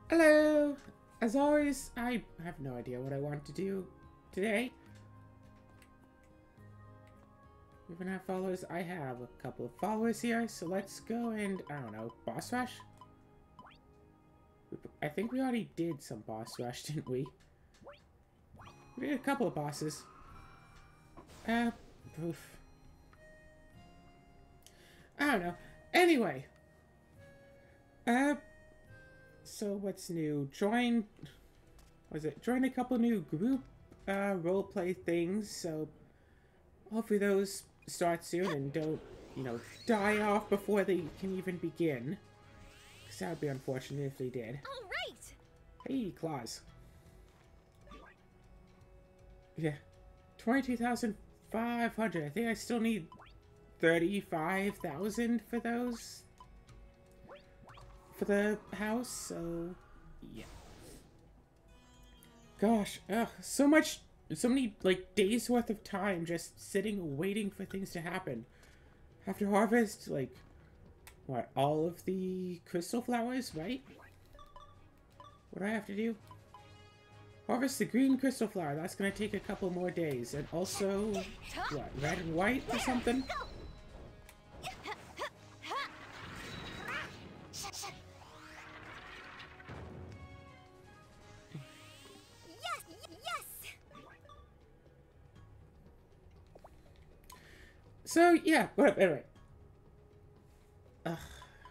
Hello! As always, I have no idea what I want to do today. We even have followers. I have a couple of followers here, so let's go and, I don't know, boss rush? I think we already did some boss rush, didn't we? We did a couple of bosses. Oof. I don't know. Anyway. So what's new? Join a couple new group roleplay things, so hopefully those start soon and don't, die off before they can even begin. Because that would be unfortunate if they did. All right. Hey, Claus. Yeah. 22,500. I think I still need 35,000 for those. For the house, so yeah. Gosh, so many like days worth of time just sitting waiting for things to happen. Have to harvest like what, all of the crystal flowers, right? What do I have to do? Harvest the green crystal flower. That's gonna take a couple more days, and also what, red and white or something? So, yeah, whatever, anyway. Ugh,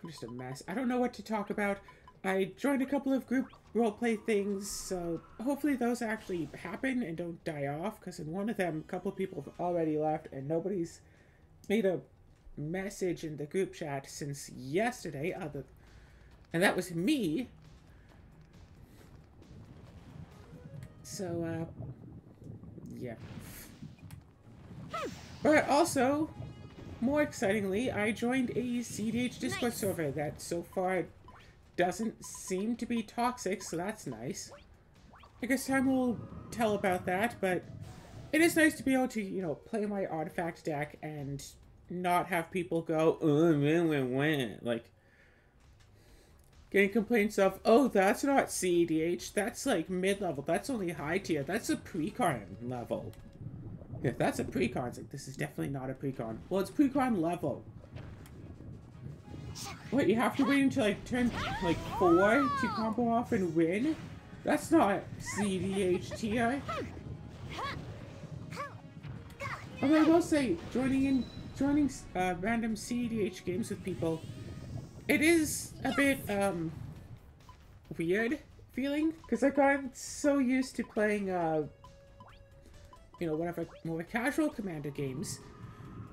I'm just a mess. I don't know what to talk about. I joined a couple of group roleplay things, so hopefully those actually happen and don't die off, because in one of them, a couple of people have already left, and nobody's made a message in the group chat since yesterday, and that was me. So, yeah. But also, more excitingly, I joined a CDH Discord server that so far doesn't seem to be toxic, so that's nice. I guess time will tell about that, but it is nice to be able to, play my artifact deck and not have people go, like, getting complaints of, oh, that's not CDH, that's like mid-level, that's only high tier, that's a pre-con level. If that's a precon, it's like, this is definitely not a precon. Well, it's precon level. What, you have to wait until, like, turn, like, 4 to combo off and win? That's not CDHTI. Although I will say, joining random CDH games with people, it is a bit, weird feeling. Because, like, I'm so used to playing, whatever, more casual Commander games,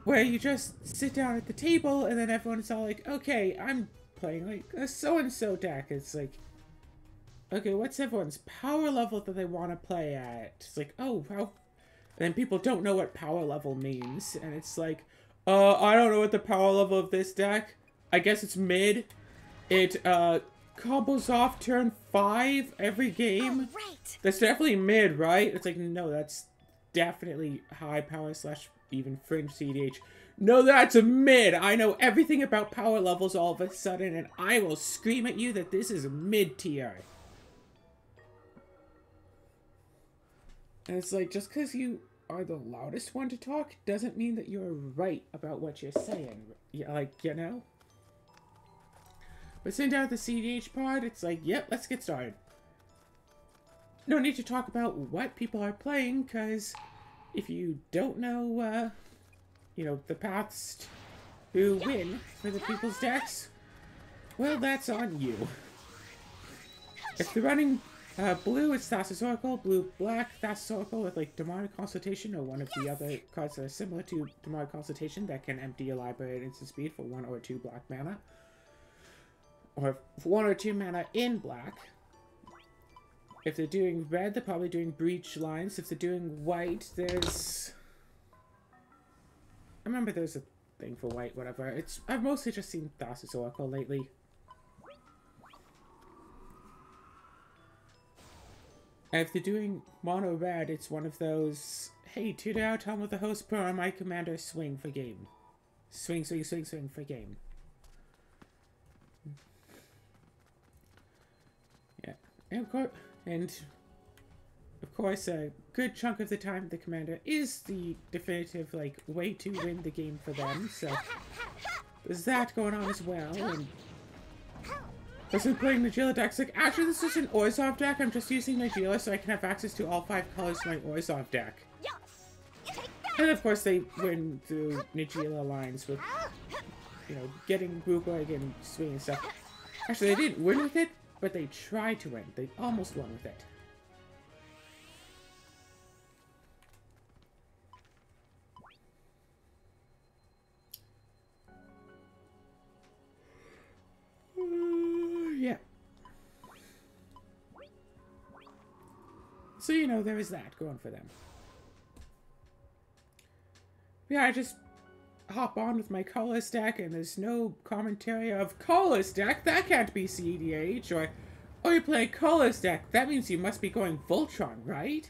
where you just sit down at the table and then everyone's all like, okay, I'm playing like a so-and-so deck. It's like, okay, what's everyone's power level that they want to play at? It's like, oh, how? And then people don't know what power level means, and it's like, I don't know what the power level of this deck. I guess it's mid. It, combos off turn 5 every game. Oh, right. That's definitely mid, right? It's like, no, that's definitely high power / even fringe CDH. No, that's a mid. I know everything about power levels all of a sudden, and I will scream at you that this is a mid tier. And it's like, just because you are the loudest one to talk doesn't mean that you're right about what you're saying. Yeah, like, But sitting down at the CDH pod, it's like, yep, let's get started. No need to talk about what people are playing, because if you don't know, the paths who win for the people's decks, well, that's on you. If they're running blue, it's Thassa's Oracle, blue-black Thassa's Oracle with, like, Demonic Consultation or one of the other cards that are similar to Demonic Consultation that can empty a library at instant speed for 1 or 2 black mana. Or 1 or 2 mana in black. If they're doing red, they're probably doing breach lines. If they're doing white, there's... I remember there's a thing for white, whatever. I've mostly just seen Thassa's Oracle lately. And if they're doing mono red, it's one of those, hey, 2 day time with the host per on my commander, swing for game. Swing, swing, swing, swing for game. Yeah. And of course, a good chunk of the time, the commander is the definitive, like, way to win the game for them, so there's that going on as well, and also playing Nagila decks, like, actually this is an Orzhov deck, I'm just using Nagila so I can have access to all 5 colors of my Orzhov deck. And of course they win through Nagila lines with, you know, getting Bootleg and Swing and stuff. Actually, they didn't win with it, but they tried to win. They almost won with it. Yeah. So, you know, there is that going for them. Yeah, I just hop on with my colorless deck and there's no commentary of colorless deck, that can't be CDH, or oh, you're playing colorless deck, that means you must be going Voltron, right?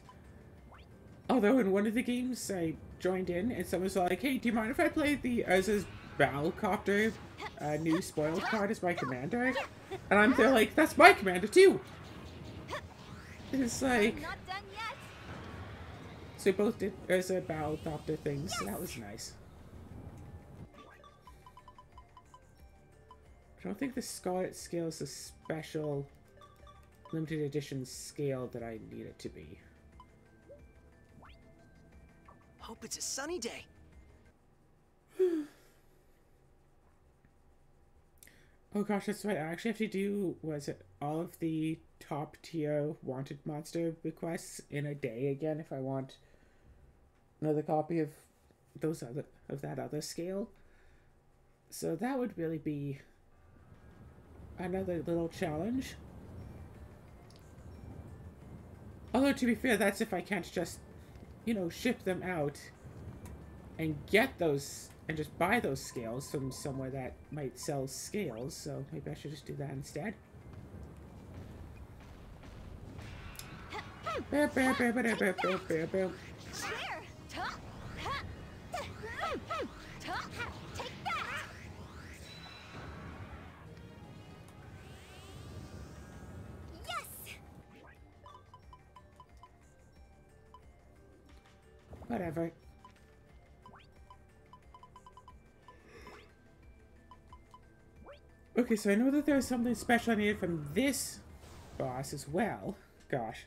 Although in one of the games I joined in and someone was like, hey, do you mind if I play the Urza's Battlecopter new spoiled card as my commander? And I'm there like, that's my commander too! It's like... Not done yet. So we both did Urza Battlecopter things, so that was nice. I don't think the Scarlet scale is the special limited edition scale that I need it to be. Hope it's a sunny day. Oh gosh, that's right. I actually have to do, was it all of the top tier wanted monster requests in a day again if I want another copy of those other that other scale. So that would really be another little challenge. Although to be fair, that's if I can't just, you know, ship them out and get those and just buy those scales from somewhere that might sell scales, so maybe I should just do that instead. Whatever. Okay, so I know that there's something special I needed from this boss as well. Gosh.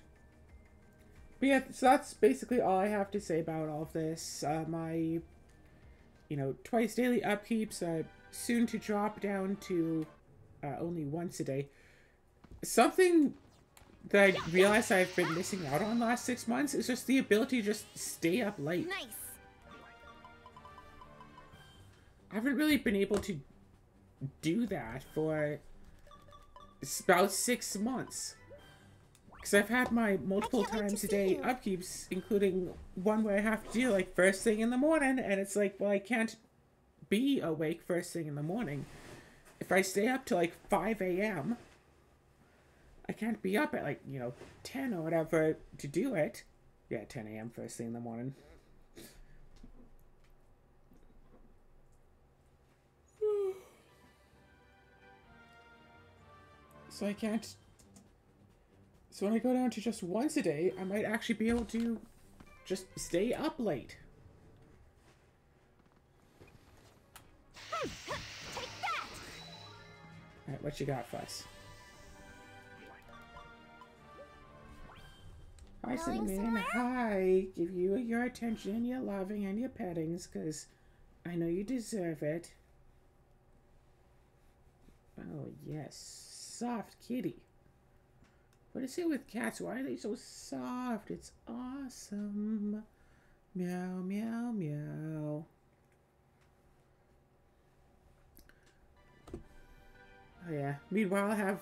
But yeah, so that's basically all I have to say about all of this. My, you know, twice daily upkeeps are soon to drop down to only once a day. Something that I realized I've been missing out on the last 6 months is just the ability to just stay up late. Nice. I haven't really been able to do that for about 6 months. Because I've had my multiple times a day upkeeps, including one where I have to do like first thing in the morning, and it's like, well, I can't be awake first thing in the morning. If I stay up to like 5 a.m., I can't be up at like, you know, 10 or whatever to do it. Yeah, 10 a.m. first thing in the morning. So I can't... So when I go down to just once a day, I might actually be able to just stay up late. Alright, what you got for us? Hi, Cinnamon. Hi. Give you your attention, your loving, and your pettings, because I know you deserve it. Oh, yes. Soft kitty. What is it with cats? Why are they so soft? It's awesome. Meow, meow, meow. Oh, yeah. Meanwhile, I have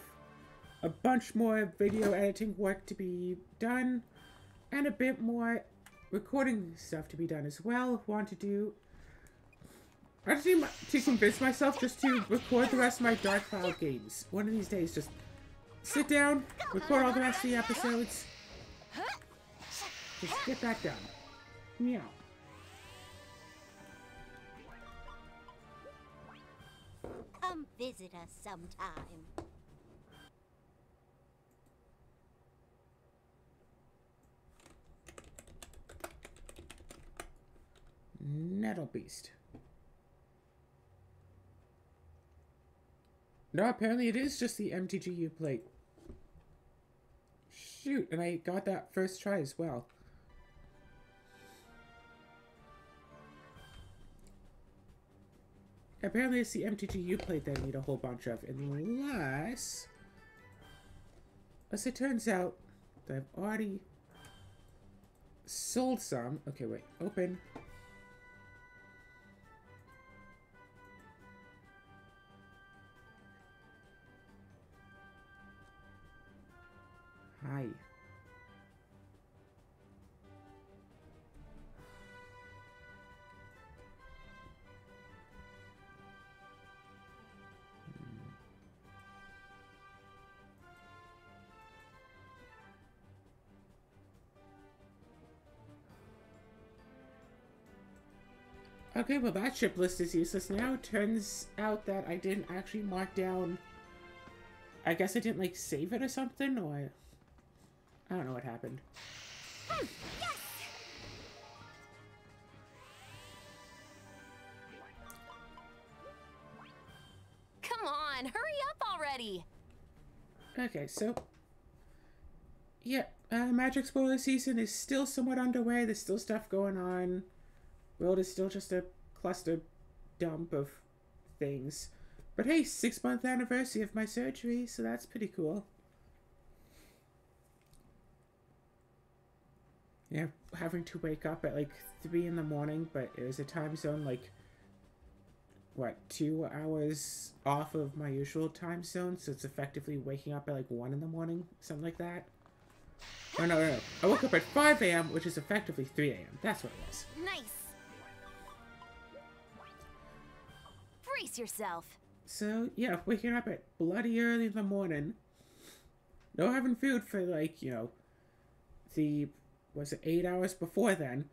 a bunch more video editing work to be done, and a bit more recording stuff to be done as well. Want to do... I just need to convince myself just to record the rest of my Dark Cloud games. One of these days, just sit down, record all the rest of the episodes. Just get that done. Meow. Come visit us sometime. Metal Beast. No, apparently it is just the MTGU plate. Shoot, and I got that first try as well. Apparently it's the MTGU plate that I need a whole bunch of, unless it turns out that I've already sold some. Okay, wait, open. Hi. Okay, well that ship list is useless now. Turns out that I didn't actually mark down... I guess I didn't, like, save it or something, or... I don't know what happened. Yes! Come on, hurry up already! Okay, so... yeah, Magic Spoiler season is still somewhat underway. There's still stuff going on. World is still just a cluster dump of things. But hey, 6-month anniversary of my surgery, so that's pretty cool. Yeah, having to wake up at like 3 in the morning, but it was a time zone like, what, 2 hours off of my usual time zone, so it's effectively waking up at like 1 in the morning, something like that. Oh, no. I woke up at 5 a.m., which is effectively 3 a.m. That's what it was. Nice! Brace yourself. So, yeah, waking up at bloody early in the morning. No having food for, like, you know, was it 8 hours before then?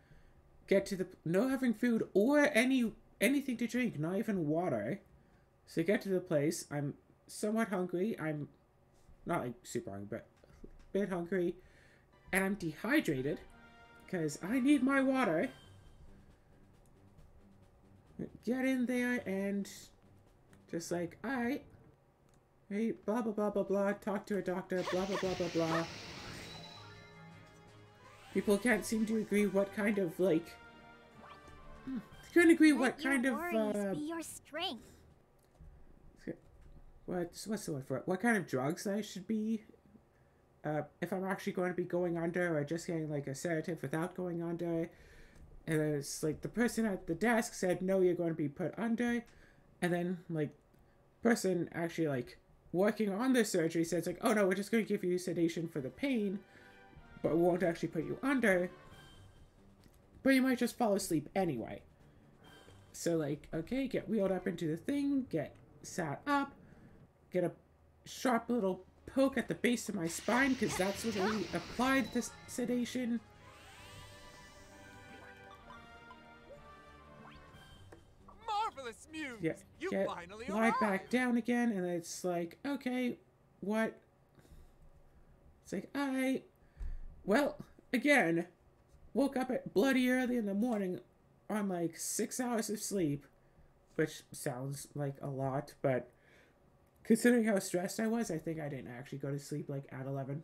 No having food or anything to drink, not even water. So get to the place, I'm somewhat hungry. I'm not, like, super hungry, but a bit hungry. And I'm dehydrated, because I need my water. Get in there and just like, alright, hey, blah, blah, blah, blah, blah, talk to a doctor, blah, blah, blah, blah, blah. People can't seem to agree what kind of, like, couldn't agree what kind of, be your strength. what's the word for it? What kind of drugs I should be, if I'm actually going to be going under, or just getting, like, a sedative without going under. And then it's like the person at the desk said, no, you're going to be put under. And then, like, person actually, like, working on the surgery says, like, oh, no, we're just going to give you sedation for the pain, but we won't actually put you under. But you might just fall asleep anyway. So, like, okay, get wheeled up into the thing, get sat up, get a sharp little poke at the base of my spine, because that's where we applied this sedation. Marvelous Muse! Yeah, You get finally lied arrived! back down again, and it's like, okay, what? It's like, alright. Well, again, woke up at bloody early in the morning on like 6 hours of sleep, which sounds like a lot, but considering how stressed I was, I think I didn't actually go to sleep like at 11.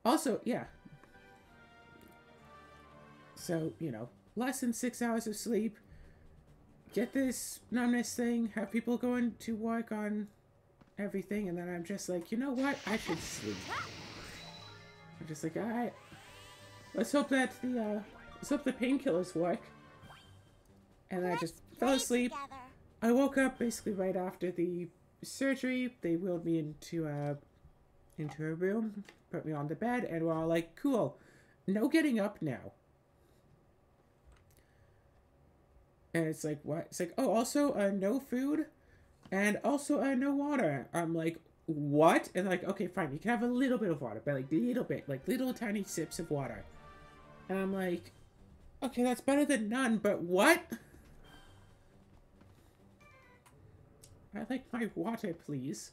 Also, yeah. So, you know, less than 6 hours of sleep. Get this numbness thing, have people going to work on everything, and then I'm just like, you know what? I should sleep. I'm just like, alright. Let's hope that let's hope the painkillers work. And then I just fell asleep. I woke up basically right after the surgery. They wheeled me into a room, put me on the bed, and we're all like, cool. No getting up now. And it's like, what? It's like, oh, also, no food, and also, no water. I'm like, what? And like, okay, fine, you can have a little bit of water, but like, little bit, like, little tiny sips of water. And I'm like, okay, that's better than none, but what? I like my water, please.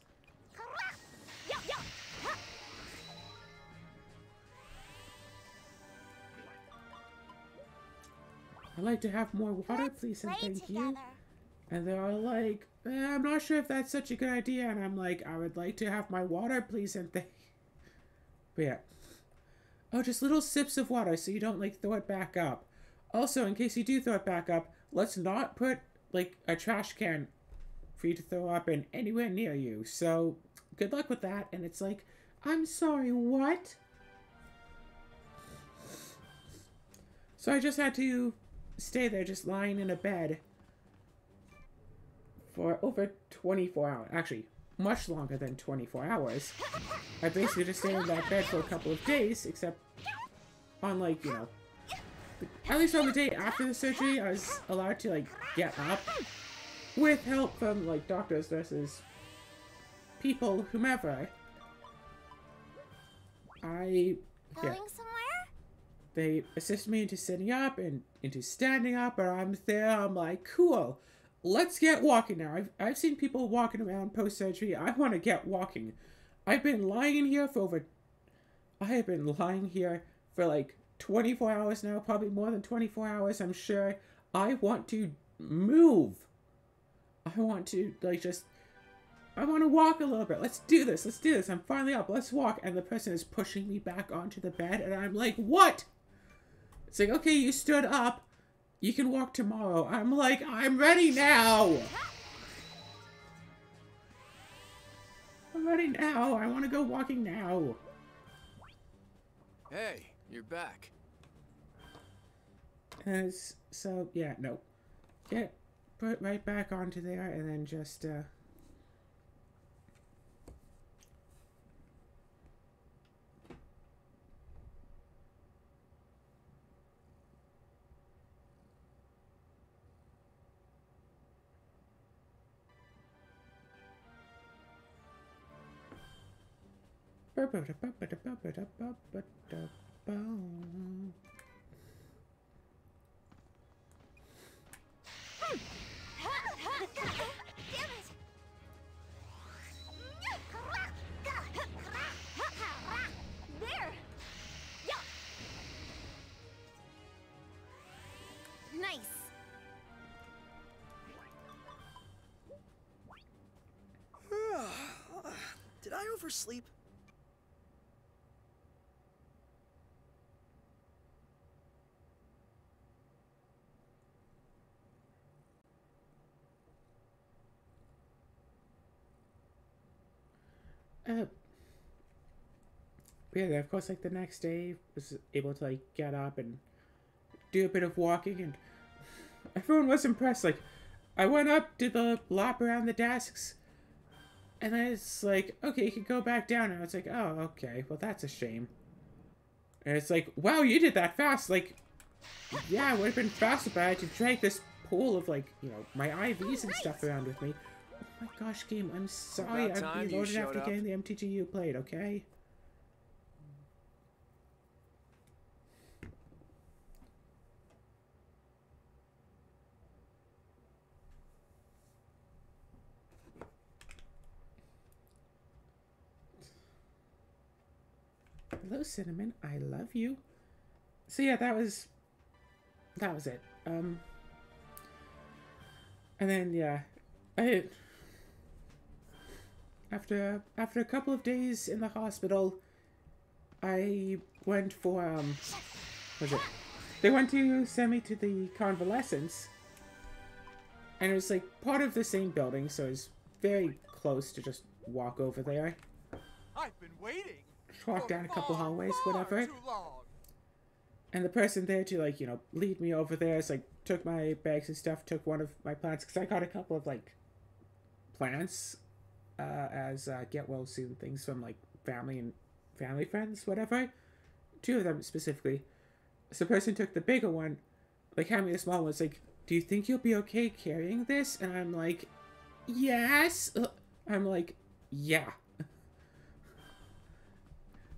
I'd like to have more water, Let's please, and play thank you. together. And they're all like, I'm not sure if that's such a good idea. And I'm like, I would like to have my water, please, and thank you. But yeah. Oh, just little sips of water so you don't, like, throw it back up. Also, in case you do throw it back up, let's not put, like, a trash can for you to throw up in anywhere near you. So, good luck with that. And it's like, I'm sorry, what? So I just had to stay there just lying in a bed for over 24 hours. Actually, much longer than 24 hours. I basically just stayed in that bed for a couple of days, except on, like, you know, at least on the day after the surgery, I was allowed to, like, get up with help from, like, doctors, nurses, people, whomever. Going somewhere? They assist me into sitting up and into standing up, and I'm there, I'm like, cool, let's get walking now. I've seen people walking around post-surgery. I want to get walking. I have been lying here for like 24 hours now, probably more than 24 hours, I'm sure. I want to move. I want to, like, I want to walk a little bit. Let's do this. I'm finally up. Let's walk. And the person is pushing me back onto the bed, and I'm like, what? It's like, okay, you stood up. You can walk tomorrow. I'm like, I'm ready now. I'm ready now. I want to go walking now. Hey, you're back. So, yeah, no. Put right back onto there, and then just, There! Yeah. Nice. Did I oversleep? yeah, of course, like, the next day, was able to, like, get up and do a bit of walking, and everyone was impressed. Like, I went up, did the lap around the desks, and then it's like, okay, you can go back down. And I was like, oh, okay, well, that's a shame. And it's like, wow, you did that fast. Like, yeah, it would have been faster, but I had to drag this pool of, like, you know, my IVs and stuff around with me. Oh my gosh, game, I'm sorry. About I'm time you reloaded after showed up. getting the MTG you played, okay? Hello, Cinnamon. I love you. So yeah, that was it. And then yeah, after a couple of days in the hospital, I went for what was it? They went to send me to the convalescence, and it was like part of the same building, so it's very close to just walk over there. I've been waiting. Just walk for down a couple far, hallways, far whatever. too long. And the person there to, like, you know, lead me over there is like, took my bags and stuff, took one of my plants, because I got a couple of, like, plants as get well soon things from, like, family friends, whatever. 2 of them specifically. So the person took the bigger one, like, handed me the small one. It's like, do you think you'll be okay carrying this? And I'm like, yes. I'm like, yeah.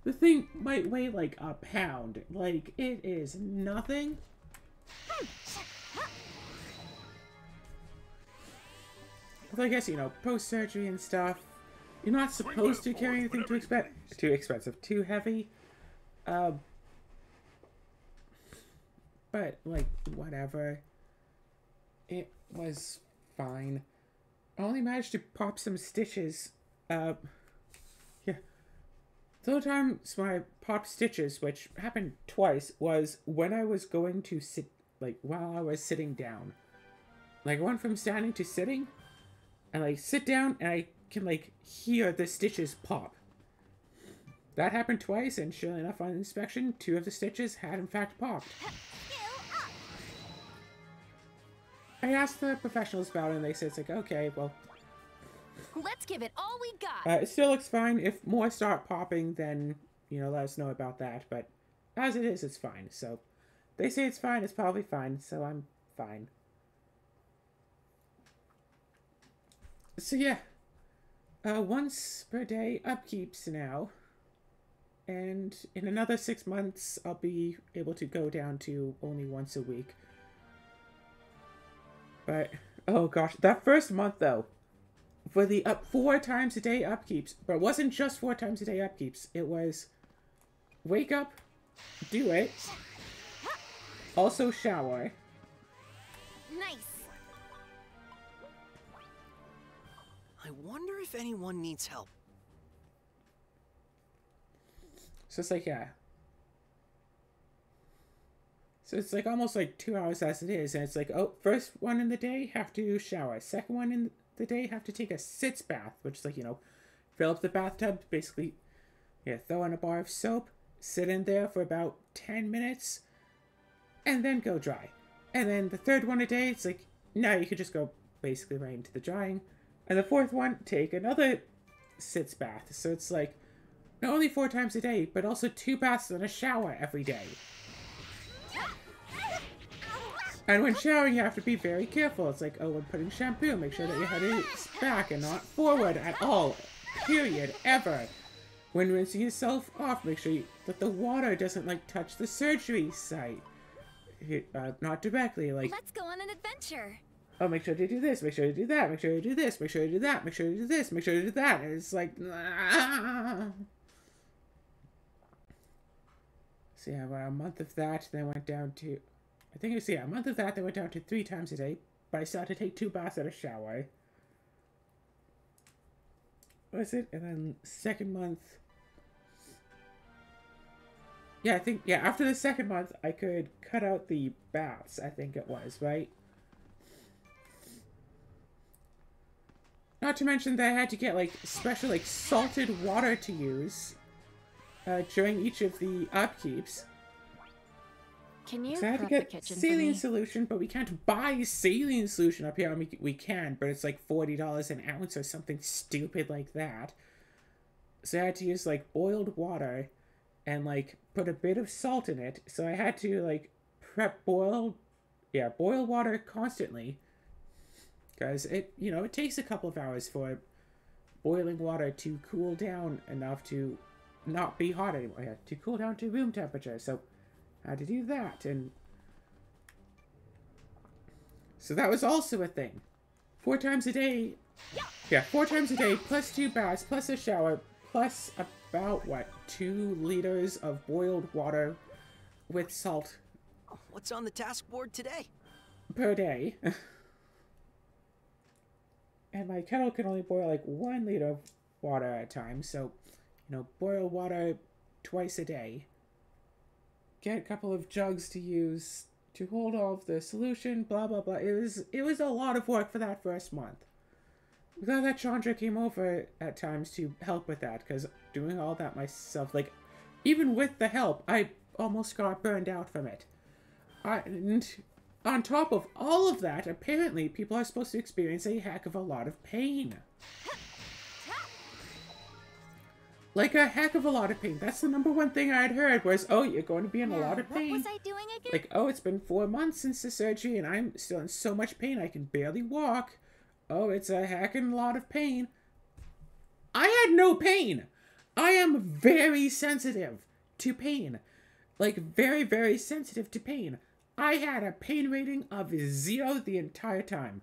The thing might weigh like a pound. Like, it is nothing. But I guess, you know, post-surgery and stuff, you're not supposed to carry anything too expensive, too heavy. but, like, whatever. It was fine. I only managed to pop some stitches. Yeah. The only times when I popped stitches, which happened twice, was when I was going to sit, like, while I was sitting down. Like, I went from standing to sitting, and, like, sit down, and I can, like, hear the stitches pop. That happened twice, and sure enough, on inspection, 2 of the stitches had, in fact, popped. I asked the professionals about it, and they said, it's like, okay, well... Let's give it all we got. It still looks fine. If more start popping, then, you know, let us know about that. But as it is, it's fine. So, they say it's fine, it's probably fine, so I'm fine. So, yeah. Once per day upkeeps now. And in another 6 months, I'll be able to go down to only once a week. But, oh gosh, that first month, though, for the 4 times a day upkeeps, but it wasn't just 4 times a day upkeeps, it was wake up, do it, also shower. Nice. I wonder if anyone needs help. So it's like, yeah. So it's like almost like 2 hours as it is, and it's like, oh, first one in the day, have to shower. Second one in the day, have to take a sitz bath, which is like, you know, fill up the bathtub, basically, yeah, throw in a bar of soap, sit in there for about 10 minutes, and then go dry. And then the third one a day, it's like, now you could just go basically right into the drying. And the fourth one, take another sitz bath. So it's like, not only 4 times a day, but also 2 baths and a shower every day. And when showering, you have to be very careful. It's like, oh, when putting shampoo, make sure that your head is back and not forward at all. Period. Ever. When rinsing yourself off, make sure that the water doesn't, like, touch the surgery site. Not directly, like... Let's go on an adventure. Oh, make sure to do this, make sure to do that, make sure to do this, make sure to do that, make sure to do this, make sure to do that. And it's like... So yeah, about a month of that, then went down to... I think it was, yeah, a month of that, they went down to 3 times a day. But I still had to take 2 baths and a shower. What was it? And then second month... Yeah, I think, yeah, after the second month, I could cut out the baths, I think it was, right? Not to mention that I had to get, like, special, like, salted water to use during each of the upkeeps. Can you So I had to prep the get kitchen for saline me? solution, but we can't buy saline solution up here. I mean, we can, but it's like $40 an ounce or something stupid like that. So I had to use, like, boiled water and, like, put a bit of salt in it. So I had to, like, boil water constantly. Because it, you know, it takes a couple of hours for boiling water to cool down enough to not be hot anymore. Yeah, to cool down to room temperature. So I had to do that, and so that was also a thing. 4 times a day. Yeah, 4 times a day, plus 2 baths, plus a shower, plus about, what, 2 liters of boiled water with salt What's on the task board today? per day. And my kettle can only boil like 1 liter of water at a time, so, you know, boil water twice a day. Get a couple of jugs to use to hold all of the solution, blah, blah, blah. It was a lot of work for that first month. I'm glad that Chandra came over at times to help with that, because doing all that myself, like, even with the help, I almost got burned out from it. And on top of all of that, apparently people are supposed to experience a heck of a lot of pain. Like a heck of a lot of pain. That's the #1 thing I had heard was, oh, you're going to be in a lot of pain. What was I doing again? Like, oh, it's been 4 months since the surgery and I'm still in so much pain I can barely walk. Oh, it's a heckin' lot of pain. I had no pain. I am very sensitive to pain. Like, very, very sensitive to pain. I had a pain rating of 0 the entire time.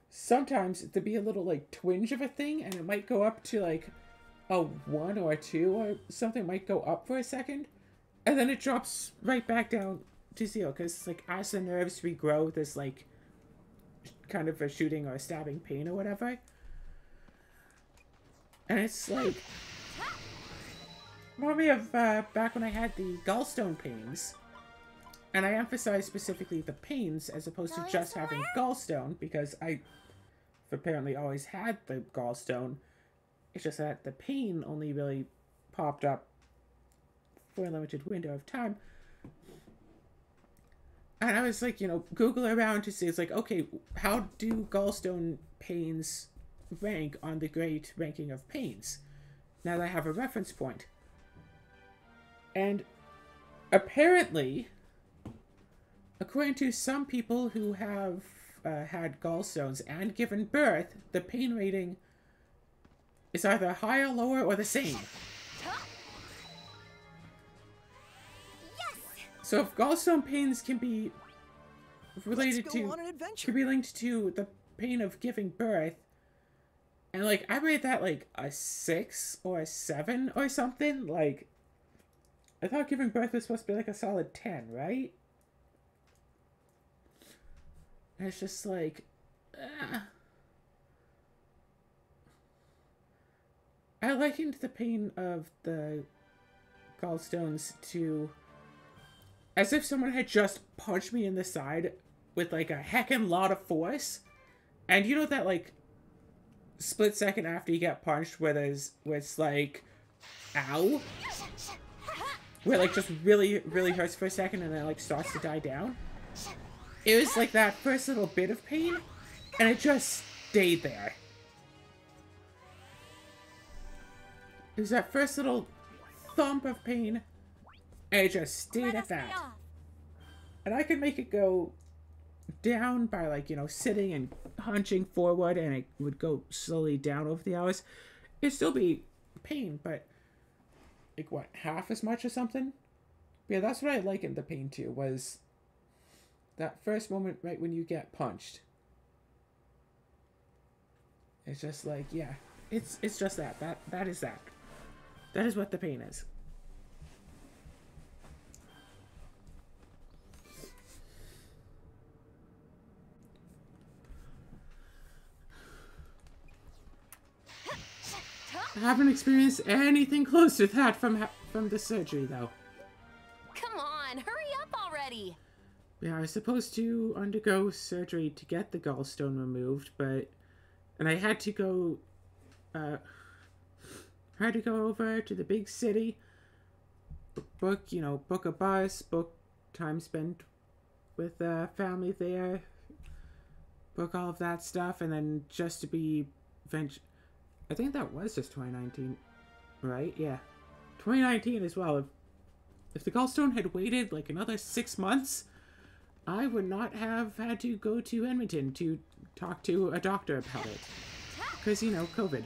Sometimes there'd be a little, like, twinge of a thing, and it might go up to, like, a 1 or a 2 or something might go up for a second, and then it drops right back down to zero, because, like, as the nerves regrow, there's, like, kind of a shooting or a stabbing pain or whatever. And it's, like, remind me of back when I had the gallstone pains. And I emphasize specifically the pains as opposed to just having gallstone, because I've apparently always had the gallstone. It's just that the pain only really popped up for a limited window of time. And I was like, you know, Google around to see, it's like, okay, how do gallstone pains rank on the great ranking of pains? Now that I have a reference point. And apparently, according to some people who have had gallstones and given birth, the pain rating is either higher, lower, or the same. So if gallstone pains can be related can be linked to the pain of giving birth, and like I rate that like a 6 or a 7 or something. Like I thought giving birth was supposed to be like a solid 10, right? And it's just like, I likened the pain of the gallstones to as if someone had just punched me in the side with, like, a heckin' lot of force. And you know that, like, split second after you get punched where it's like, ow? Where, like, just really, really hurts for a second and then, like, starts to die down? It was, like, that first little bit of pain, and it just stayed there. It was that first little thump of pain, and it just stayed at that. And I could make it go down by, like, you know, sitting and hunching forward, and it would go slowly down over the hours. It'd still be pain, but, like, what, half as much or something? Yeah, that's what I likened the pain to, was that first moment right when you get punched. It's just like, yeah, it's just that. That is that. That is what the pain is. I haven't experienced anything close to that from the surgery, though. Come on, hurry up already. Yeah, I was supposed to undergo surgery to get the gallstone removed, and I had to go, over to the big city, book a bus, book time spent with family there, book all of that stuff, and then just to be I think that was just 2019, right? Yeah. 2019 as well. If the gallstone had waited like another 6 months, I would not have had to go to Edmonton to talk to a doctor about it. Because, you know, COVID.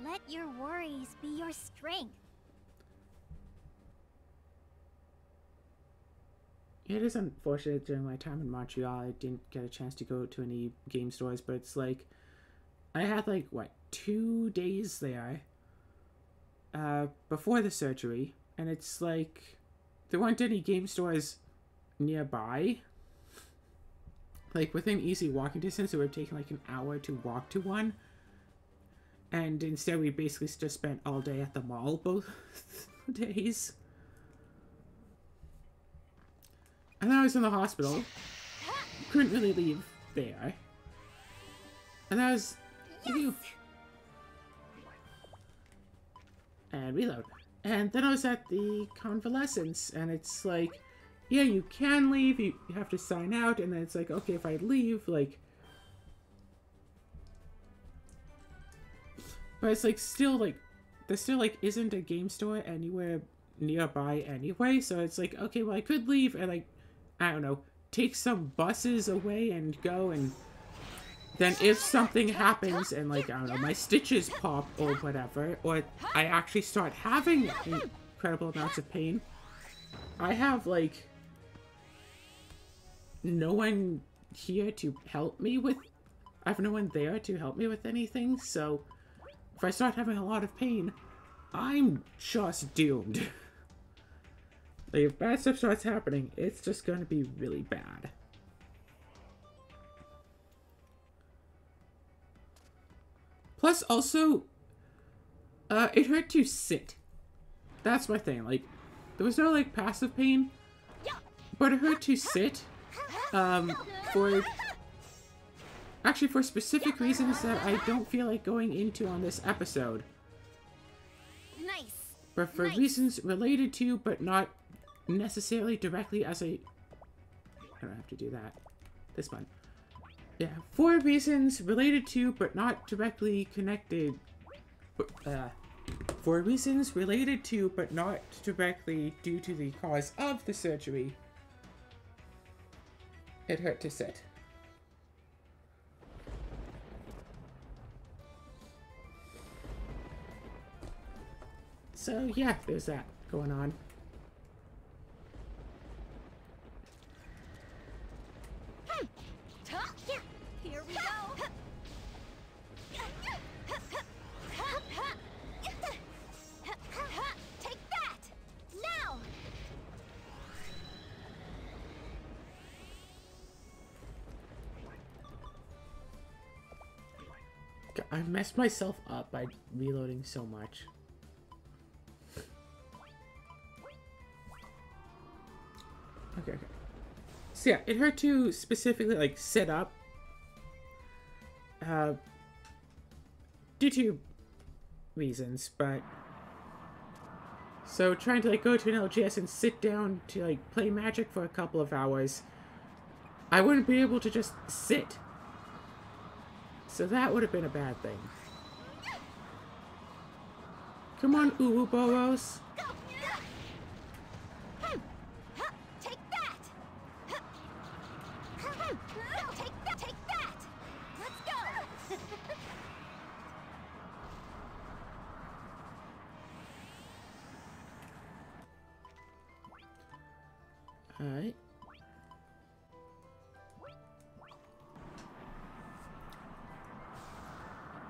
Let your worries be your strength. It is unfortunate during my time in Montreal I didn't get a chance to go to any game stores, but it's like I had like, what, 2 days there before the surgery, and it's like there weren't any game stores nearby. Like within easy walking distance, it would have taken like an hour to walk to one. And instead we basically just spent all day at the mall both days. And then I was in the hospital. Couldn't really leave there. And that was... Yes. And reload. And then I was at the convalescence, and it's like, yeah, you can leave, you have to sign out, and then it's like, okay, if I leave, like... But it's like, still, like, there still, like, isn't a game store anywhere nearby anyway, so it's like, okay, well, I could leave and, like, I don't know, take some buses away and go, and then if something happens and, like, I don't know, my stitches pop or whatever, or I actually start having incredible amounts of pain, I have, like, no one here to help me with, I have no one there to help me with anything, so if I start having a lot of pain, I'm just doomed. Like, if bad stuff starts happening, it's just going to be really bad. Plus, also, it hurt to sit. That's my thing. Like, there was no, like, passive pain, but it hurt to sit, for specific reasons that I don't feel like going into on this episode. Nice. But for reasons related to, but not necessarily directly as a... I don't have to do that. This one. Yeah, for reasons related to, but not directly connected. For reasons related to, but not directly due to the cause of the surgery, it hurt to sit. So yeah, there's that going on. Here we go. Take that! Now! I messed myself up by reloading so much. Okay. So yeah, it hurt to specifically, like, sit up. Due to reasons, but... So trying to, like, go to an LGS and sit down to, like, play Magic for a couple of hours, I wouldn't be able to just sit. So that would have been a bad thing. Come on, Ouroboros. Take that! Take that! Let's go! Alright.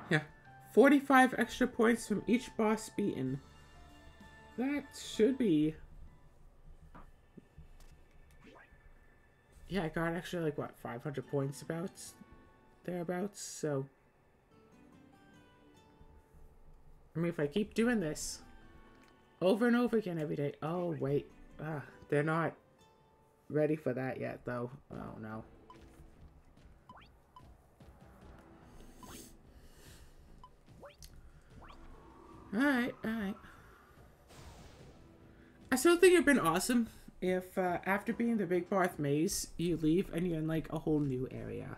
Yeah. 45 extra points from each boss beaten. That should be... Yeah, I got actually, like, what, 500 points thereabouts, so... I mean, if I keep doing this over and over again every day... Oh, wait. They're not ready for that yet, though. Oh, no. Alright, alright. I still think it'd been awesome if, after being the Big Barth Maze, you leave and you're in, like, a whole new area.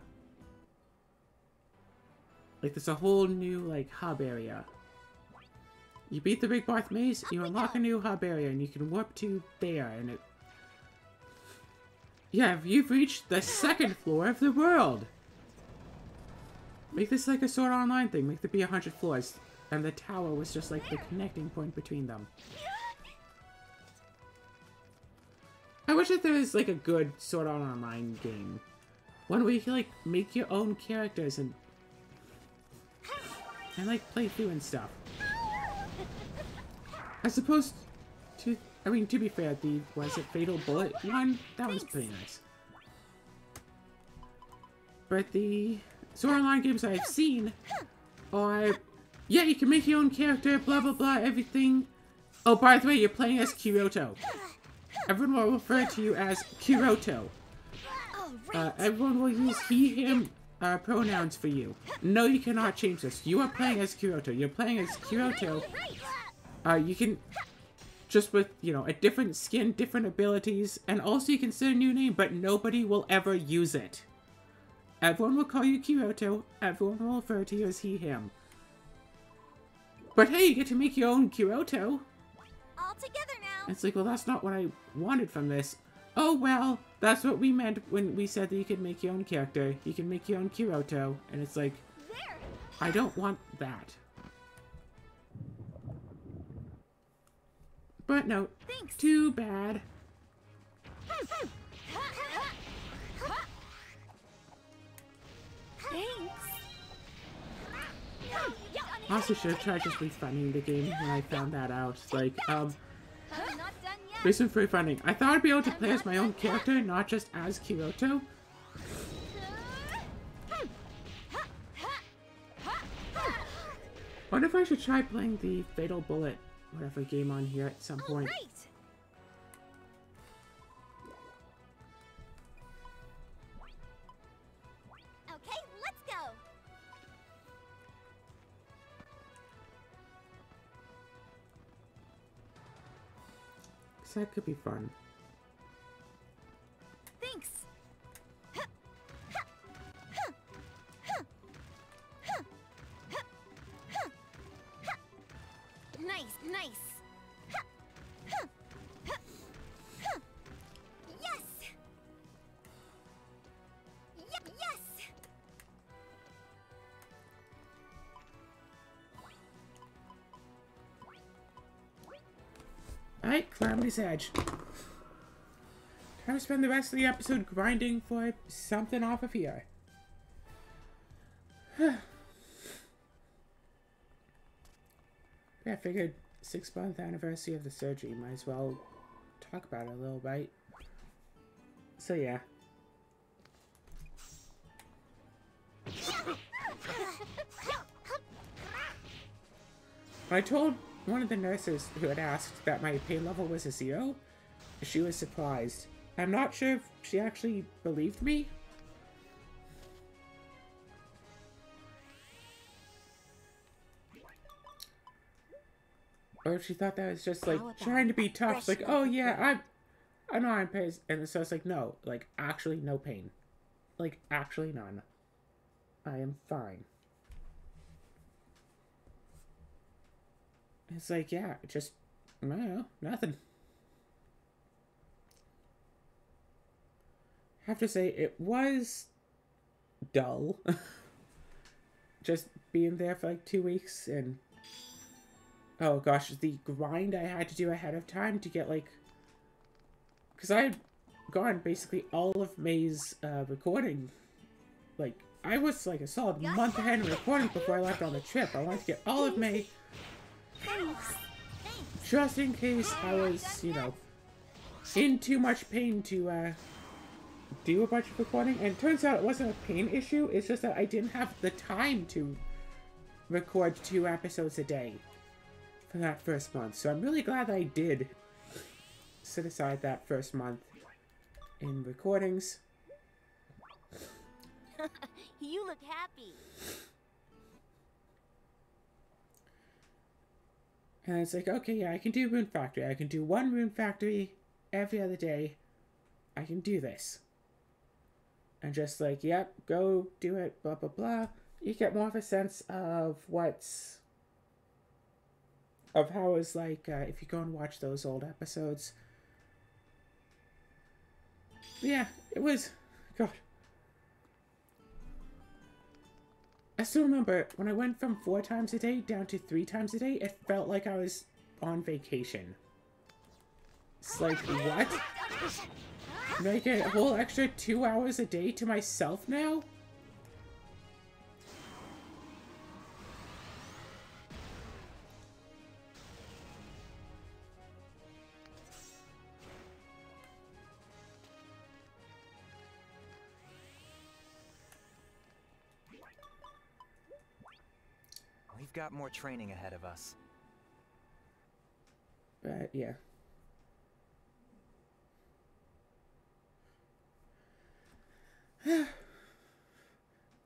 Like, there's a whole new, like, hub area. You beat the Big Barth Maze, you unlock a new hub area, and you can warp to there, and it... Yeah, you've reached the second floor of the world! Make this like a Sword Art Online thing, make there be 100 floors, and the tower was just like the connecting point between them. I wish that there was like a good Sword Art Online game. One where you can like make your own characters and like play through and stuff. As opposed to, I mean, to be fair, the, was it Fatal Bullet one? That was pretty nice. But the Sword Art Online games I've seen are, yeah, you can make your own character, blah blah blah, everything. Oh, by the way, you're playing as Kyoto. Everyone will refer to you as Kyoto. Everyone will use he, him pronouns for you. No, you cannot change this. You are playing as Kyoto. You're playing as Kyoto. You can, just with, you know, a different skin, different abilities, and also you can set a new name, but nobody will ever use it. Everyone will call you Kyoto. Everyone will refer to you as he, him. But hey, you get to make your own Kyoto. All together now. It's like, well, that's not what I wanted from this. Oh, well, that's what we meant when we said that you could make your own character. You can make your own Kyoto. And it's like, There. I don't want that. But no, Thanks. too bad. Thanks. Also should have tried just refunding the game when I found that out. Like, I'm not done yet. This is pretty funny. I thought I'd be able to play as my own character, not just as Kyoto. Wonder if I should try playing the Fatal Bullet, whatever game on here at some point. Right. Okay, let's go. So that could be fun. Thanks. Nice, nice. Yes. Yes. Alright, Calamity's Edge. Time to spend the rest of the episode grinding for something off of here. Yeah, I figured 6-month anniversary of the surgery. Might as well talk about it a little bit. So yeah. When I told one of the nurses who had asked that my pain level was a 0, she was surprised. I'm not sure if she actually believed me. Or if she thought that was just like trying to be tough. Like, oh yeah, I know I'm pain. And so it's like, no, like actually no pain. Like actually none. I am fine. It's like, yeah, just, I don't know, nothing. I have to say, it was dull. Just being there for like 2 weeks and, oh gosh, the grind I had to do ahead of time to get like, because I had gone basically all of May's recording. Like, I was like a solid month ahead in recording before I left on the trip. I wanted to get all of May. Just in case I was, you know, in too much pain to do a bunch of recording. And it turns out it wasn't a pain issue. It's just that I didn't have the time to record 2 episodes a day for that first month. So I'm really glad that I did set aside that first month in recordings. You look happy. And it's like, okay, yeah, I can do Rune Factory. I can do 1 Rune Factory every other day. I can do this. And just like, yep, go do it, blah, blah, blah. You get more of a sense of what's... of how it's like, if you go and watch those old episodes. Yeah, it was... God. I still remember when I went from 4 times a day down to 3 times a day, it felt like I was on vacation. It's like, what? Make a whole extra 2 hours a day to myself now? We've got more training ahead of us. But, yeah.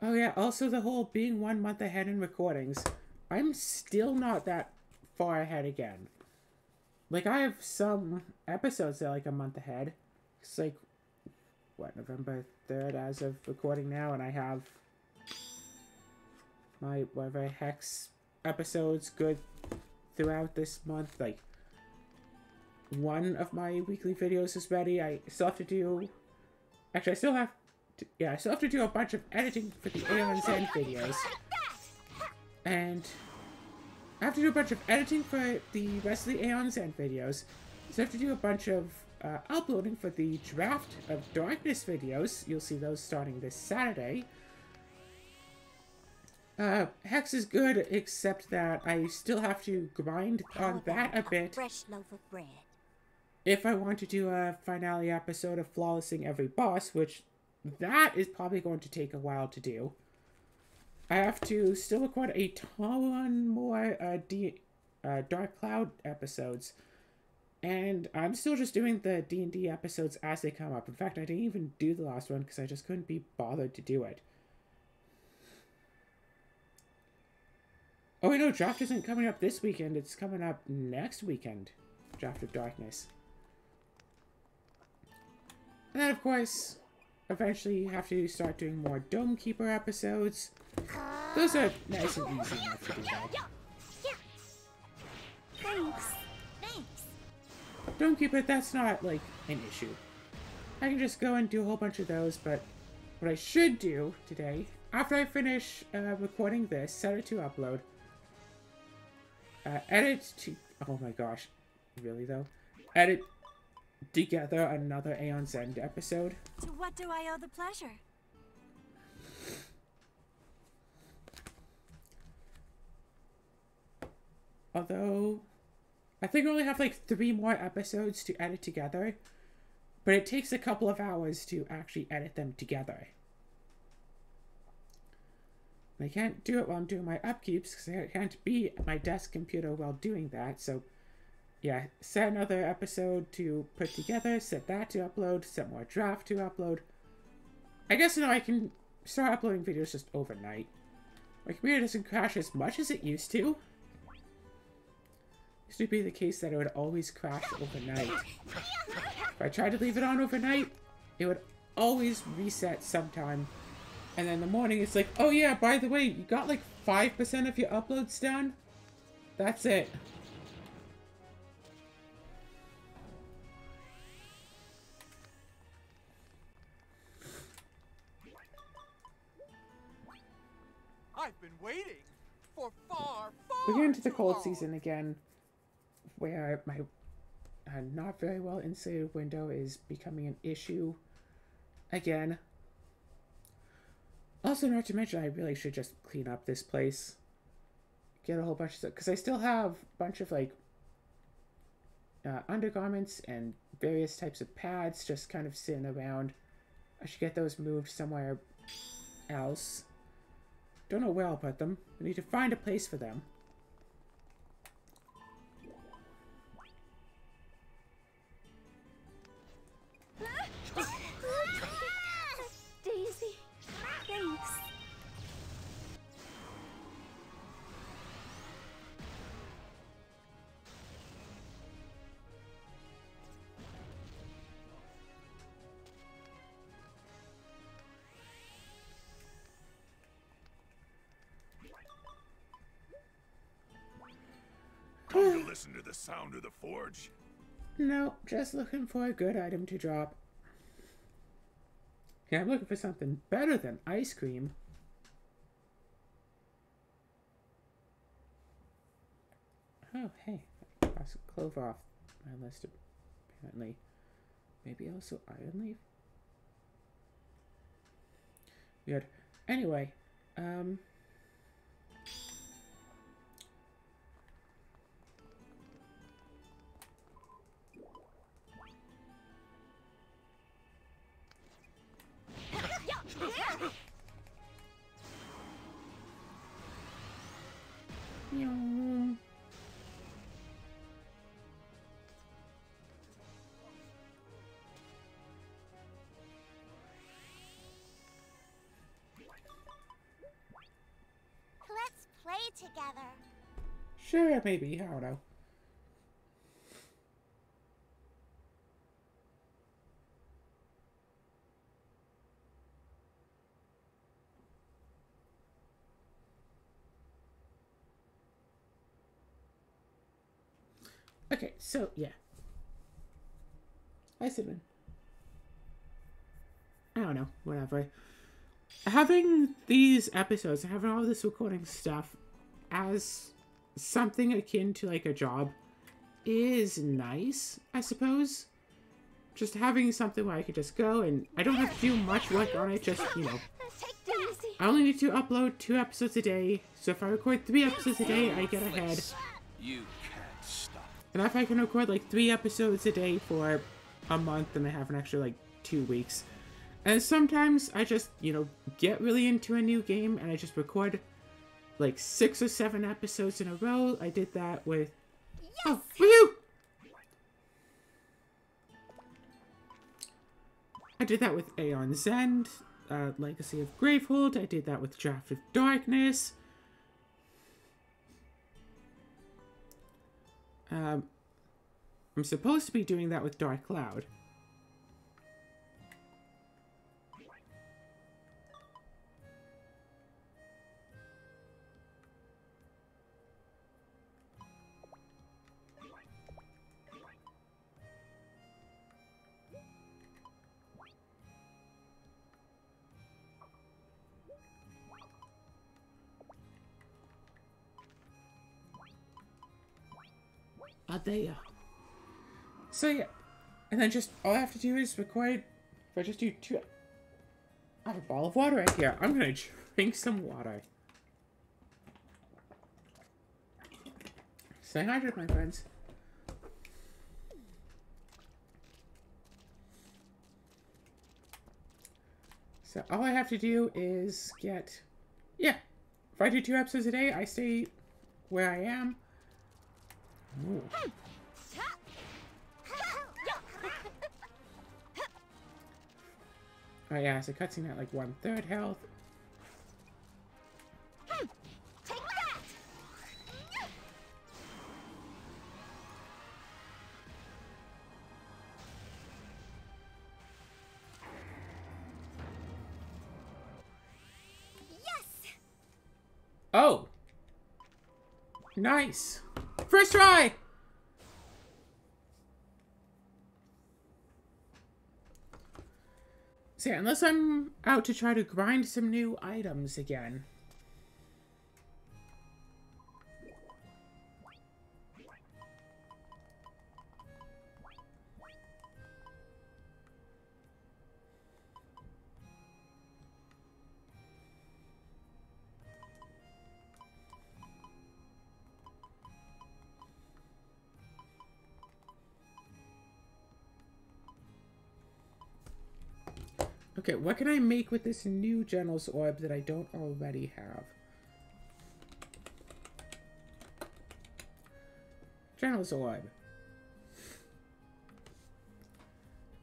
Oh yeah, also the whole being 1 month ahead in recordings. I'm still not that far ahead again. Like, I have some episodes that are like a month ahead. It's like, what, November 3rd as of recording now, and I have my, whatever, Hex episodes good throughout this month. Like, 1 of my weekly videos is ready. I still have to do... Actually, I still have to do a bunch of editing for the Aeon Zen videos. And I have to do a bunch of editing for the rest of the Aeon Zen videos. So I have to do a bunch of uploading for the Draft of Darkness videos. You'll see those starting this Saturday. Hex is good, except that I still have to grind on that a bit. Fresh loaf of bread. if I want to do a finale episode of Flawlessing every boss, which that is probably going to take a while to do, I have to still record a ton more Dark Cloud episodes. And I'm still just doing the D&D episodes as they come up. In fact, I didn't even do the last one because I just couldn't be bothered to do it. Oh, wait, no, Draft isn't coming up this weekend. It's coming up next weekend. Draft of Darkness. And then, of course, eventually you have to start doing more Dome Keeper episodes. Those are nice and easy enough to do, though. Thanks. Thanks. Dome Keeper, that's not, like, an issue. I can just go and do a whole bunch of those, but what I should do today, after I finish recording this, set it to upload, edit to... Oh my gosh. Really, though? Edit together another Aeon's End episode. To what do I owe the pleasure? Although, I think I only have like 3 more episodes to edit together, but it takes a couple of hours to actually edit them together. And I can't do it while I'm doing my upkeeps because I can't be at my desk computer while doing that, so yeah, set another episode to put together, set that to upload, set more draft to upload. I guess now I can start uploading videos just overnight. My computer doesn't crash as much as it used to. Used to be the case that it would always crash overnight. If I tried to leave it on overnight, it would always reset sometime. And then in the morning, it's like, oh yeah, by the way, you got like 5% of your uploads done? That's it. I've been waiting for far, far We're getting to the too cold long. season again, where my not very well insulated window is becoming an issue again. Also, not to mention, I really should just clean up this place. Get a whole bunch of stuff, because I still have a bunch of, like, undergarments and various types of pads just kind of sitting around. I should get those moved somewhere else. Don't know where I'll put them. I need to find a place for them. Daisy, thanks. Come to listen to the sound of the forge? No, just looking for a good item to drop. Yeah, I'm looking for something better than ice cream. Oh, hey. I crossed clover off my list, apparently. Maybe also iron leaf? Weird. Anyway, Meow. Let's play together. Sure, maybe. I don't know. Okay, so, yeah. Hi, Cinnamon. I don't know, whatever. Having these episodes, having all this recording stuff as something akin to, like, a job is nice, I suppose. Just having something where I could just go and I don't have to do much work on it, just, you know. Take Daisy. I only need to upload 2 episodes a day, so if I record 3 episodes a day, I get ahead. You can't stop. And if I can record like 3 episodes a day for a month, then I have an extra like 2 weeks. And sometimes I just, you know, get really into a new game and I just record like 6 or 7 episodes in a row. I did that with... Yes! Oh, woo! I did that with Aeon's End, Legacy of Gravehold. I did that with Draft of Darkness. I'm supposed to be doing that with Dark Cloud. Oh, there you are. So yeah, and then just all I have to do is record. If I just do 2, I have a bottle of water right here. I'm gonna drink some water. Stay hydrated, my friends. So all I have to do is get, yeah. If I do 2 episodes a day, I stay where I am. Ooh. Oh yeah, so cutscene at like 1/3 health. Take that! Yes! Oh! Nice! First try! So yeah, unless I'm out to try to grind some new items again. Okay, what can I make with this new General's Orb that I don't already have? General's Orb.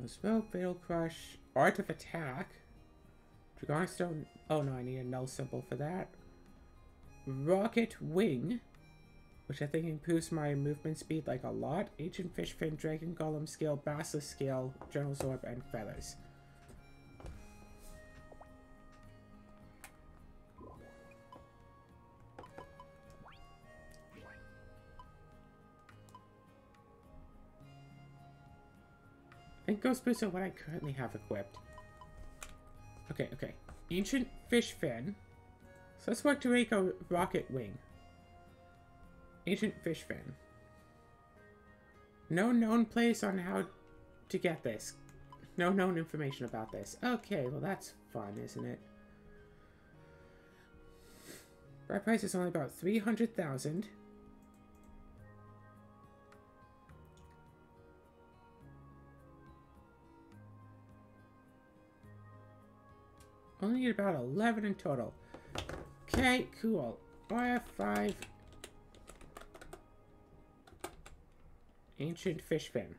Smoke, Fatal Crush, Art of Attack. Dragonic Stone. Oh no, I need a null symbol for that. Rocket Wing, which I think improves my movement speed like a lot. Ancient Fish Fin, Dragon Golem Scale, Basilisk Scale, General's Orb, and Feathers. I think Ghost Boots are what I currently have equipped. Okay, okay. Ancient Fish Fin. So let's work to make a Rocket Wing. Ancient Fish Fin. No known place on how to get this. No known information about this. Okay, well that's fun, isn't it? Our price is only about 300,000. Only need about 11 in total. Okay, cool. RF5. Ancient Fish Fin.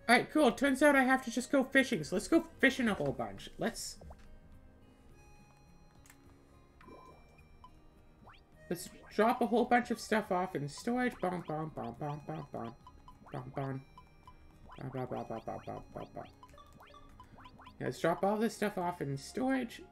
Alright, cool. Turns out I have to just go fishing, so let's go fishing a whole bunch. Let's drop a whole bunch of stuff off in storage. Bom, bom, bom, bom, bom, bom. Bom, bom. Bom, bom, bom, bom, bom, bom, bom, bom. Yeah, let's drop all this stuff off in storage.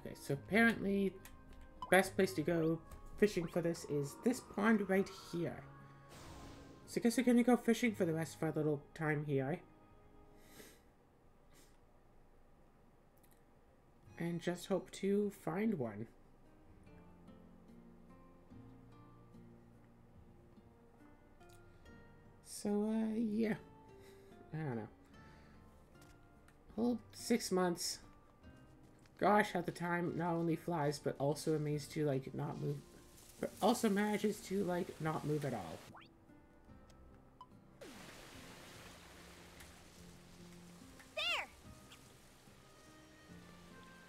Okay, so apparently best place to go fishing for this is this pond right here. So I guess we're gonna go fishing for the rest of our little time here. And just hope to find one. So, yeah. I don't know. Whole 6 months. Gosh, how the time not only flies, but also remains to, like, not move. But also manages to, like, not move at all. There!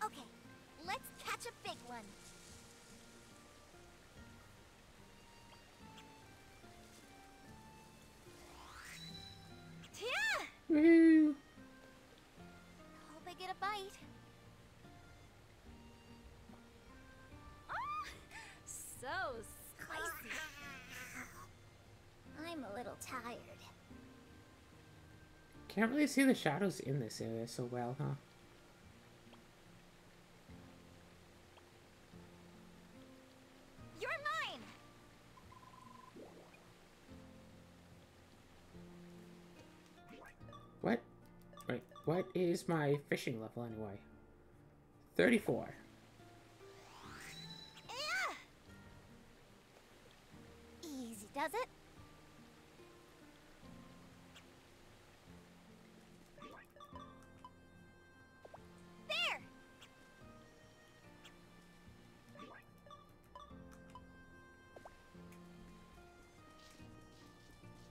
Okay, let's catch a big one. Yeah! Woo! Hope I get a bite. Oh, so spicy. I'm a little tired. Can't really see the shadows in this area so well, huh? You're mine! What? Wait, what is my fishing level anyway? 34. Yeah! Easy, does it? There!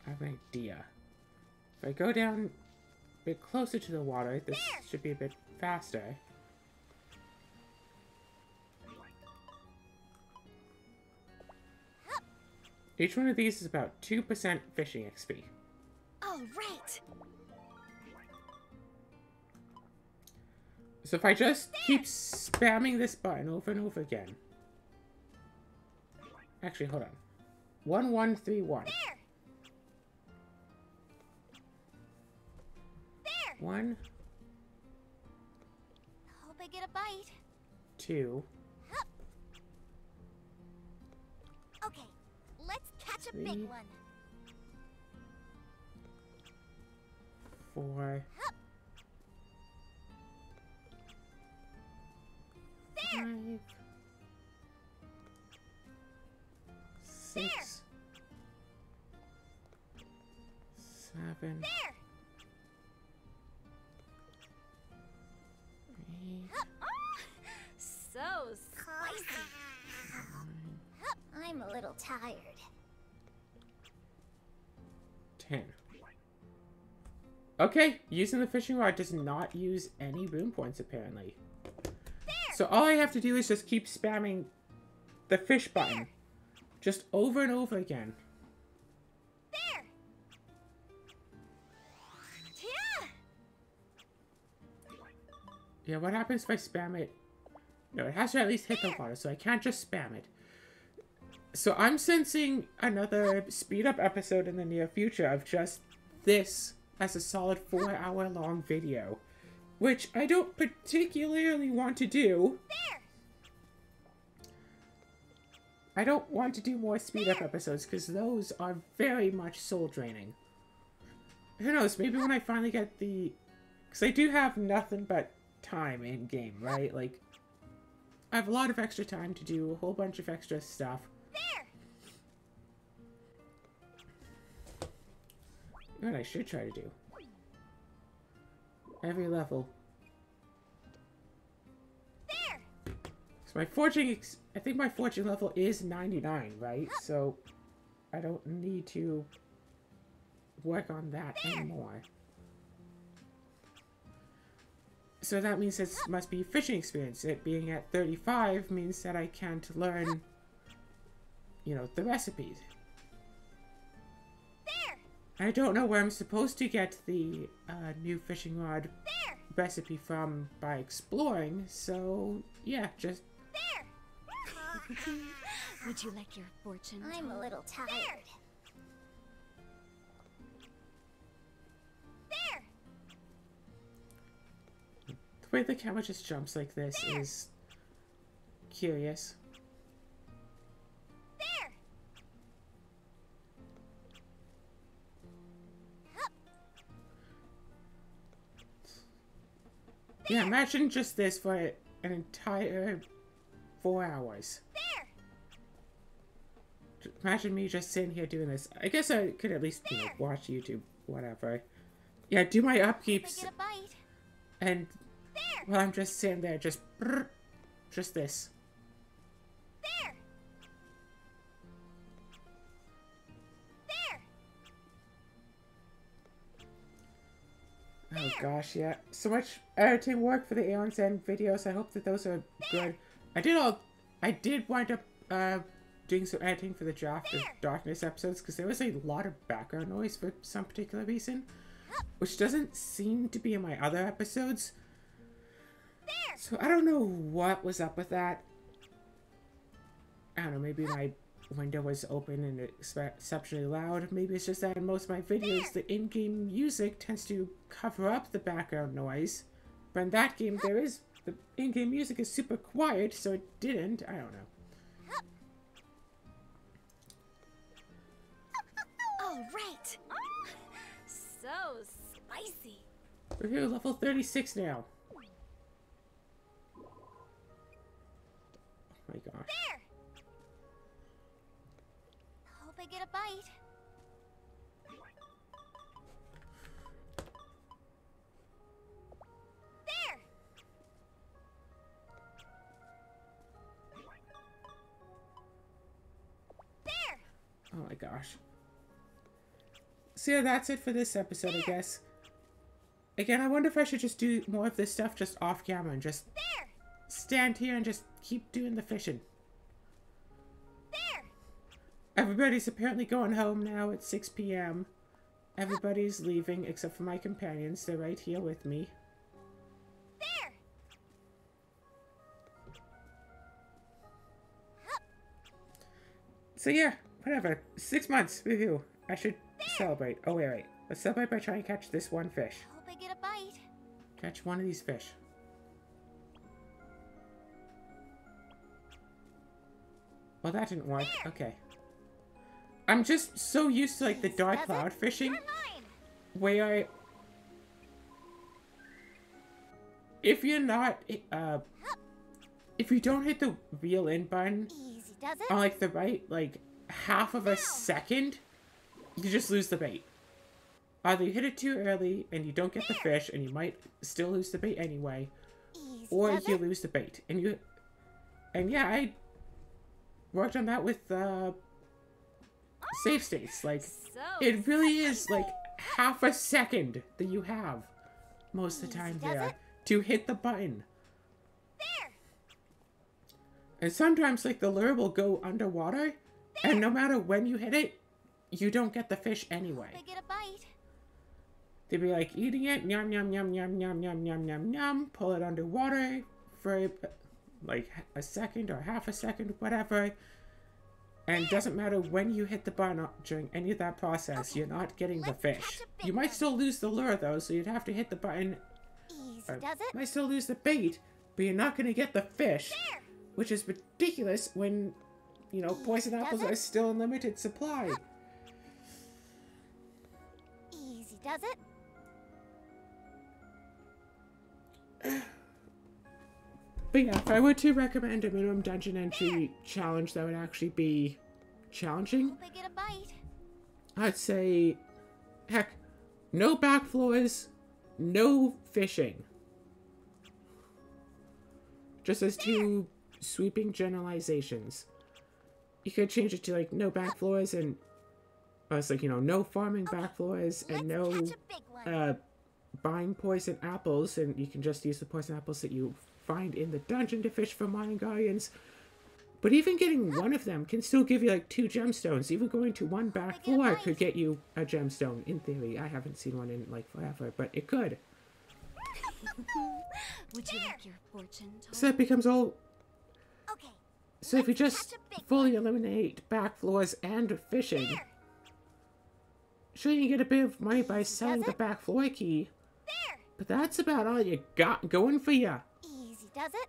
I have an idea. If I go down a bit closer to the water, this should be a bit faster. Each one of these is about 2% fishing XP. Oh, right! So if I just keep spamming this button over and over again. Actually, hold on. 1131. There! There! 1, Hope I get a bite. 2, Hup. Okay, let's catch a big 3. one. 4, Hup. There! 5, 6, 7, There! 8, Hup. Oh, so spicy. Hup. I'm a little tired. 10. Okay, using the fishing rod does not use any boon points apparently. So all I have to do is just keep spamming the fish button. Just over and over again. There! Yeah! Yeah, what happens if I spam it? No, it has to at least hit the water, so I can't just spam it. So I'm sensing another speed up episode in the near future of just this as a solid 4-hour long video. Which I don't particularly want to do. There! I don't want to do more speed up episodes because those are very much soul draining. Who knows, maybe when I finally get the... Because I do have nothing but time in game, right? Like, I have a lot of extra time to do a whole bunch of extra stuff. There! You know what I should try to do? Every level. There! So my forging, I think my forging level is 99, right? So I don't need to work on that anymore. So that means it must be fishing experience. It being at 35 means that I can't learn, you know, the recipes. There! I don't know where I'm supposed to get the new fishing rod There! recipe from by exploring, so yeah, just... There! Would you like your fortune I'm a told? little tired. There! The way the camera just jumps like this is curious. There. Yeah, imagine just this for an entire 4 hours. There. Imagine me just sitting here doing this. I guess I could at least, you know, watch YouTube, whatever. Yeah, do my upkeeps, Get a bite. and while I'm just sitting there, just this. There. There. Oh gosh, yeah. So much editing work for the Aeon's End videos. I hope that those are good. I did wind up doing some editing for the Draft of Darkness episodes because there was a lot of background noise for some particular reason, which doesn't seem to be in my other episodes. So I don't know what was up with that. I don't know, maybe my window was open and exceptionally loud. Maybe it's just that in most of my videos, the in-game music tends to cover up the background noise. But in that game, the in-game music is super quiet, so it didn't. I don't know. All right. So spicy. We're here level 36 now. Oh my gosh. There. Hope I get a bite. There. There. Oh my gosh. So yeah, that's it for this episode, I guess. Again, I wonder if I should just do more of this stuff just off camera and just stand here and just keep doing the fishing. There. Everybody's apparently going home now at 6 p.m. Everybody's leaving except for my companions. They're right here with me. There. So yeah, whatever. 6 months review. I should celebrate. Oh wait. Let's celebrate by trying to catch this one fish. Hope I get a bite. Catch one of these fish. Well, that didn't work. Okay. I'm just so used to like the dark cloud fishing, You're mine. where if you're not, if you don't hit the reel in button Easy does it. on like the right, like half of a second, you just lose the bait. Either you hit it too early and you don't get the fish and you might still lose the bait anyway, Easy or does you it. lose the bait. And yeah, I worked on that with save states. Like, So it really is like half a second that you have most of the time Easy does there it. to hit the button. there. And sometimes like the lure will go underwater and no matter when you hit it, you don't get the fish anyway. Hope I get a bite. They'd be like eating it, yum yum yum yum yum yum yum yum yum, pull it underwater for like a second or half a second, whatever. And it doesn't matter when you hit the button during any of that process, you're not getting the let's fish. catch a big You might one. still lose the lure though, so you'd have to hit the button. Easy Or does it. might still lose the bait, but you're not going to get the fish, There. which is ridiculous when, you know, poison Does apples it? are still in limited supply. Easy does it. But yeah, if I were to recommend a minimum dungeon entry challenge that would actually be challenging, Hope I get a bite. I'd say, heck, no back floors, no fishing. Just as two sweeping generalizations. You could change it to like no back floors and it's like, you know, no farming back floors and Let's no catch a big one. buying poison apples, and you can just use the poison apples that you find in the dungeon to fish for mining guardians. But even getting one of them can still give you like 2 gemstones. Even going to one back floor could get you a gemstone, in theory. I haven't seen one in like forever, but it could. Would you like your fortune told? So it becomes all... Okay. So if you let's just catch a big fully eliminate back floors and fishing, There. sure you can get a bit of money by selling Does the it? back floor key, There. but that's about all you got going for you. Easy does it.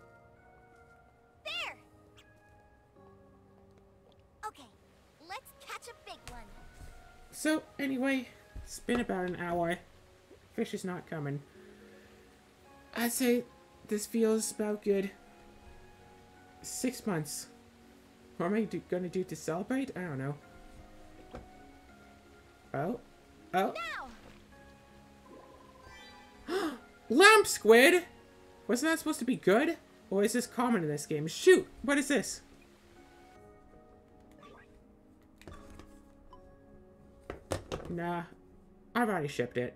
There. So, anyway, it's been about an hour. Fish is not coming. I'd say this feels about good. 6 months. What am I gonna do to celebrate? I don't know. Oh. Oh. Now! Lamp squid! Wasn't that supposed to be good? Or is this common in this game? Shoot! What is this? Nah. I've already shipped it.